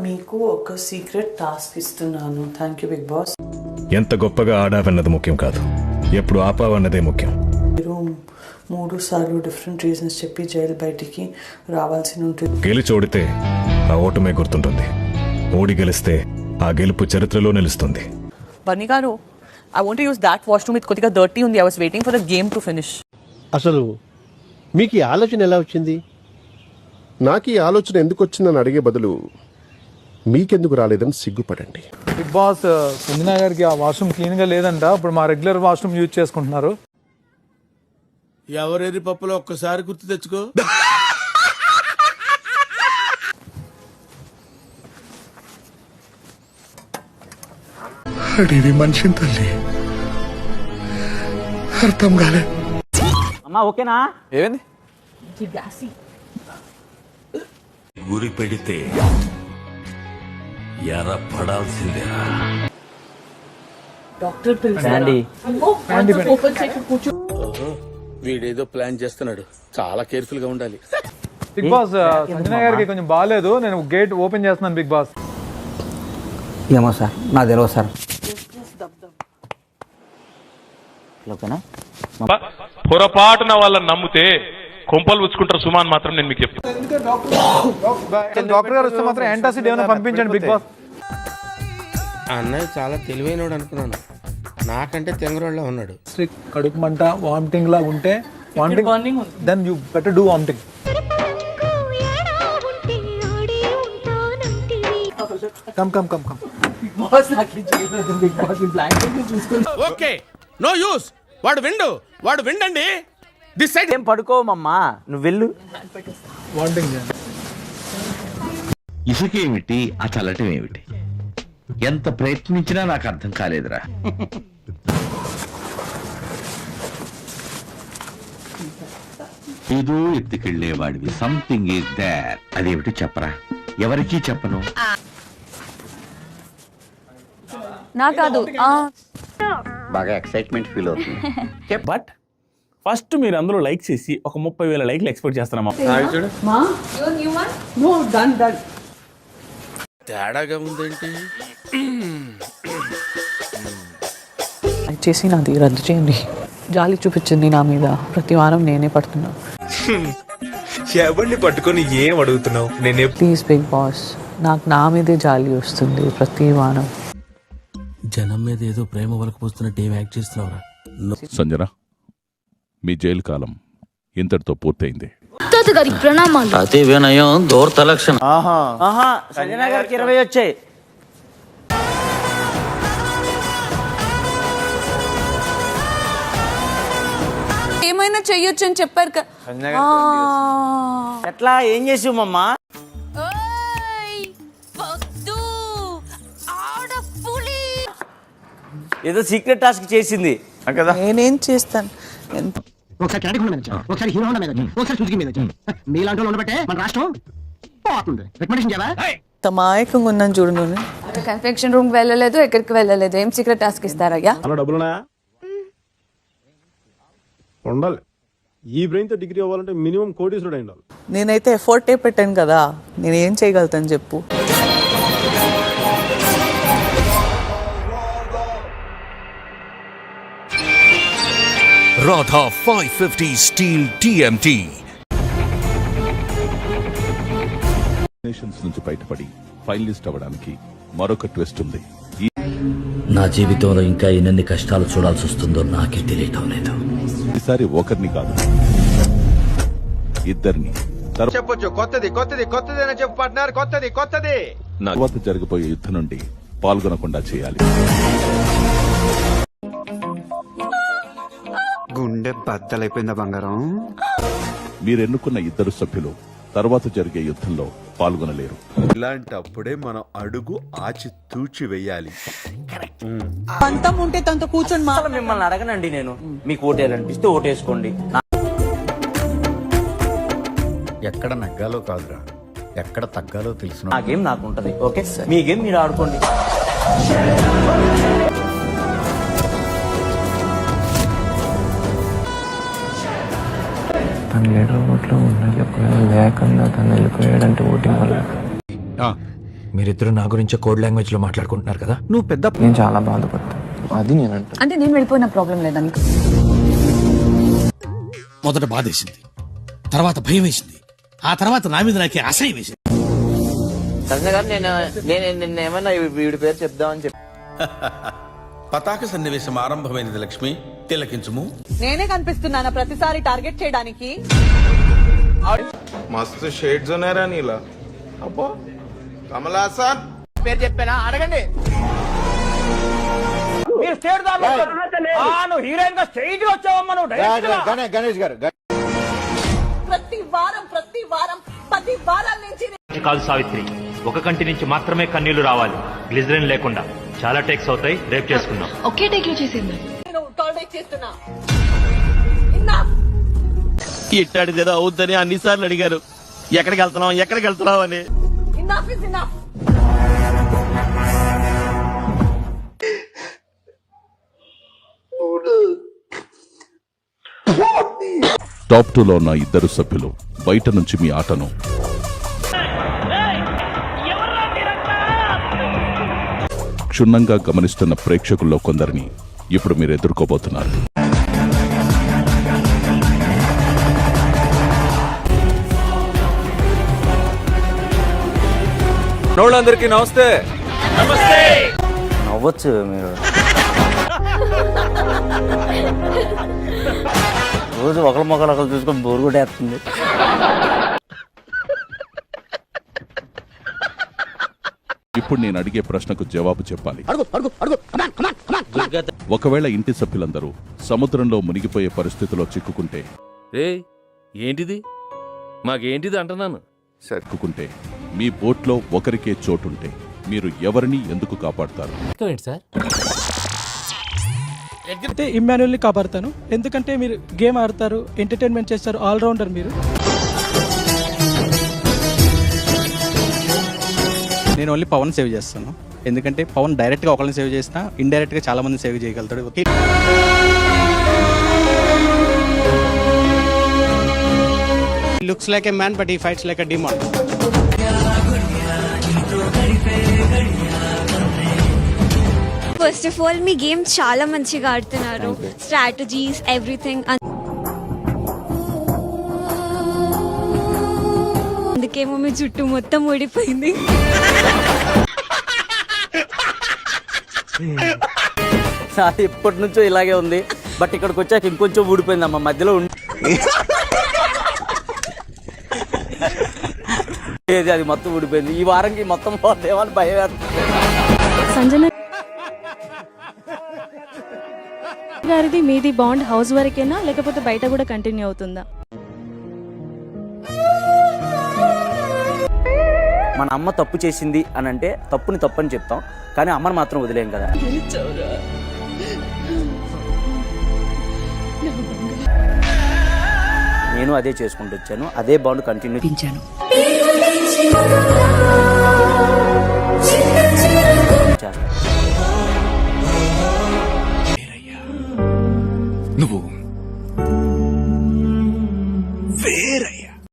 మీకు ఒక secret task ఇస్తున్నాను. Thank you big boss. ఎంత గొప్పగా ఆడావన్నది ముఖ్యం కాదు, ఎప్పుడు ఆపావన్నదే ముఖ్యం. మీరు 3 సార్లు డిఫరెంట్ రీజన్స్ చెప్పి జైలు బయటికి రావాల్సి ఉంటుంది. గెలిచి ఓడితే ఆ ఓటమే గుర్తుంటుంది, ఓడి గెలిస్తే ఆ గెలుపు చరిత్రలో నిలుస్తుంది. బన్నీ గారు, I want to use that washroom. It's కొద్దిగా dirty ఉంది. I was waiting for the game to finish. అసలు మీకు ఈ ఆలోచన ఎలా వచ్చింది? నాకు ఈ ఆలోచన ఎందుకు వచ్చిందని అడిగే బదులు మీకెందుకు రాలేదని సిగ్గుపడండి. బిగ్ బాస్ సంజన గారికి ఆ వాష్రూమ్ క్లీన్ గా లేదంట, ఇప్పుడు మా రెగ్యులర్ వాష్రూమ్ యూజ్ చేసుకుంటున్నారు. ఎవరేరి పప్పులో ఒక్కసారి గుర్తు తెచ్చుకో. అడివి మనిషిని తల్లి అర్థం కాలే. అమ్మా ఓకేనా? ఏమైంది? గురి పెడితే ఎర్ర పడాల్సిందేనా? వీడేదో ప్లాన్ చేస్తున్నాడు, చాలా కేర్ఫుల్ గా ఉండాలి. బిగ్ బాస్ సంజన గారికి కొంచెం బాగాలేదు, నేను గేట్ ఓపెన్ చేస్తున్నాను. బిగ్ బాస్ ఏమో సార్, నాకు తెలియదు సార్. పొరపాటున వాళ్ళని నమ్మితే కొంపలు ఉచ్చుకుంటారు సుమాన్ మాత్రం నేను మీకు చెప్తాను. డాక్టర్ గారు వస్తే మాత్రం యాంటాసిడ్ ఏమైనా పంపించండి బిగ్ బాస్. అన్నయ్య చాలా తెలివైనోడు అనుకున్నాను, నాకంటే తెంగరోళ్ళ ఉన్నాడు. కడుపు మంట, వామిటింగ్ లా ఉంటే then you better do vomiting. Come come come come. Okay, no use. వాడు విండండి. దిస్ సైడ్ ఏం పడుకోమమ్మా, నువ్వు వెళ్ళు. వామిటింగ్ చేయండి. ఇసుకేమిటి, ఆ చల్లటం ఏమిటి? ఎంత ప్రయత్నించినా నాకు అర్థం కాలేదురా. ఏదో ఎత్తుకెళ్లేవాడివి, సంథింగ్ ఈజ్ దేర్. అదేమిటి చెప్పరా? ఎవరికీ చెప్పను. నా కాదు, బాగా ఎక్సైట్మెంట్ ఫీల్ అవుతుంది. బట్ ఫస్ట్ మీరు అందరూ లైక్ చేసి ఒక 30,000 లైక్లు ఎక్స్పెక్ట్ చేస్తున్నామా? తేడాగా ఉందేంటి? చేసి నాది రద్దు చేయండి. జాలి చూపించింది నా మీద, ప్రతి వారం నేనే పడుతున్నా. ఎవరిని పట్టుకొని ఏం అడుగుతున్నావు? ప్లీజ్ బిగ్ బాస్, నాకు నా మీదే జాలి వస్తుంది ప్రతి వారం. జనం మీద ఏదో ప్రేమ వలకపోస్తున్నట్టు ఏం యాక్ట్ చేస్తున్నావురా? సంజన, మీ జైలు కాలం ఇంతటితో పూర్తయింది. అతి వినయం దూర్త లక్షణం. సంజన గారికి 20 వచ్చాయి. ఏమైనా చెయ్యొచ్చు అని చెప్పారు కదా. ఎట్లా ఏం చేసామమ్మా? ఏదో సీక్రెట్ టాస్క్ చేసింది కదా. నేనేం చేస్తాను? ఒకసారి ఒకసారి హీరో హోండా మీద ఒకసారి సుజుకి మీద మీలాంటి వాళ్ళు ఉండబట్టే మన రాష్ట్రం పోతుంది. రికమెండేషన్ చేయాలా? తమాయకంగా ఉన్నాను చూడు. నేను కన్ఫెక్షన్ రూమ్ వెళ్ళలేదు, ఎక్కడికి వెళ్ళలేదు. ఏం సీక్రెట్ టాస్క్ ఇస్తారయ్యా? డబ్బులునా ఉండాలి. ఈ బ్రెయిన్ తో డిగ్రీ అవ్వాలంటే మినిమం కోటీశ్వరుడు అయి ఉండాలి. నేనైతే ఎఫర్టే పెట్టాను కదా, నేను ఏం చేయగలుగుతాను చెప్పు. రాధా 550 స్టీల్ TMT నేషన్స్ నుంచి బయటపడి ఫైనలిస్ట్ అవ్వడానికి మరొక ట్విస్ట్ ఉంది. నా జీవితంలో ఇంకా ఎన్ని కష్టాలు చూడాల్సి వస్తుందో నాకే తెలియటం లేదు. ఈసారి ఒకరిని కాదు, ఇద్దరిని. చెప్పొచ్చు, కొత్తది అని చెప్పు పార్ట్నర్, కొత్తది. తర్వాత జరగబోయే యుద్ధం నుండి పాల్గొనకుండా చేయాలి. గుండె బద్దలైపోయిందా బంగారం? మీరెన్నుకున్న ఇద్దరు సభ్యులు తర్వాత జరిగే యుద్ధంలో పాల్గొనలేరు. ఇలాంటప్పుడే మనం అడుగు ఆచి తూచి వెయ్యాలి. పంతం ఉంటే తనతో కూర్చొని మిమ్మల్ని అడగనండి నేను. మీకు ఓటేయాలనిపిస్తే ఓటేసుకోండి. ఎక్కడ నగ్గాలో కాదురా, ఎక్కడ తగ్గాలో తెలుసు. నా గేమ్ నాకు ఉంటది. ఓకే, మీ గేమ్ మీరు ఆడుకోండి. తను 7వ ఓట్లో ఉన్నది, ఒకవేళ లేకుండా తను వెళ్ళిపోయాడంటే ఓటింగ్ వల్ల మీరిద్దరు నా గురించి కోడ్ లాంగ్వేజ్ లో మాట్లాడుకుంటున్నారు కదా. నువ్వు పెద్ద నేను చాలా బాధపడతా, అది నేను అంటా. అంటే నేను వెళ్ళిపోయిన ప్రాబ్లం లేదా నీకు? మొదట బాధేసింది, తర్వాత భయం వేసింది, ఆ తర్వాత నా మీద నాకే అసహ్యం వేసింది. నేను ఏమన్నా వీడి పేరు చెప్దామని చెప్పి పతాక సన్నివేశం ఆరంభమైనది. లక్ష్మి తిలకించుము. నేనే కనిపిస్తున్నానా ప్రతిసారి టార్గెట్ చేయడానికి? మస్తు షేడ్స్ ఉన్నారా నీలా? అబ్బో కమల్ హాసన్ పేరు చెప్పానా అడగండి. మీరు స్టేట్ నువ్వు హీరోయిన్ గా స్టేజ్ వచ్చావమ్మా నువ్వు. గణేష్ గారు ప్రతి వారం 10 వారాల నుంచి కాదు సావిత్రి, ఒక కంటి నుంచి మాత్రమే కన్నీళ్లు రావాలి, గ్లిజరిన్ లేకుండా. చాలా టేక్స్ అవుతాయి, రేపు చేసుకుందాం. ఒకే టేక్ లో చేసింది. నేను టాలరేట్ చేస్తున్నా. ఇట్టాడు కదా అవుద్దని అన్నిసార్లు అడిగారు, ఎక్కడికి వెళ్తున్నావు అని. Enough is enough. టాప్ 2లో ఉన్న ఇద్దరు సభ్యులు బయట నుంచి మీ ఆటను క్షుణ్ణంగా గమనిస్తున్న ప్రేక్షకుల్లో కొందరిని ఇప్పుడు మీరు ఎదుర్కోబోతున్నారు. అందరికీ నమస్తే. నవ్వచ్చు మీరు. రోజు ఒకరు చూసుకొని బోరు కూడా వేస్తుంది. ఇప్పుడు నేను అడిగే ప్రశ్నకు జవాబు చెప్పాలి. ఒకవేళ ఇంటి సభ్యులందరూ సముద్రంలో మునిగిపోయే పరిస్థితిలో చిక్కుకుంటే, ఏంటిది మాకేంటిది అంటున్నాను, చిక్కుకుంటే మీ బోట్లో ఒకరికే చోటుంటే మీరు ఎవరిని ఎందుకు కాపాడతారు? అయితే ఇమ్మాన్యుయల్ని కాపాడుతాను, ఎందుకంటే మీరు గేమ్ ఆడతారు, ఎంటర్టైన్మెంట్ చేస్తారు, ఆల్రౌండర్ మీరు. నేను ఓన్లీ పవన్ సేవ్ చేస్తాను, ఎందుకంటే పవన్ డైరెక్ట్గా ఒకరిని సేవ్ చేసినా ఇండైరెక్ట్గా చాలా మంది సేవ్ చేయగలుగుతాడు. Looks like a man but he fights like a demon. First of all మీ గేమ్ చాలా మంచిగా ఆడుతున్నారు, స్ట్రాటజీస్ ఎవ్రీథింగ్. అందుకేమో మీ జుట్టు మొత్తం ఊడిపోయింది. ఇప్పటి నుంచో ఇలాగే ఉంది, బట్ ఇక్కడికి వచ్చాక ఇంకొంచెం ఊడిపోయిందమ్మా మధ్యలో. అది మొత్తం ఊడిపోయింది. ఈ వారంకి మొత్తం పోతేమని భయం. సంజన గారిది మీది బాండ్ హౌస్ వరకేనా లేకపోతే బయట కూడా కంటిన్యూ అవుతుందా? మన అమ్మ తప్పు చేసింది అని అంటే తప్పుని తప్పని చెప్తాం, కానీ అమ్మని మాత్రం వదిలేం కదా. నేను అదే చేసుకుంటూ వచ్చాను, అదే బాండ్ కంటిన్యూ.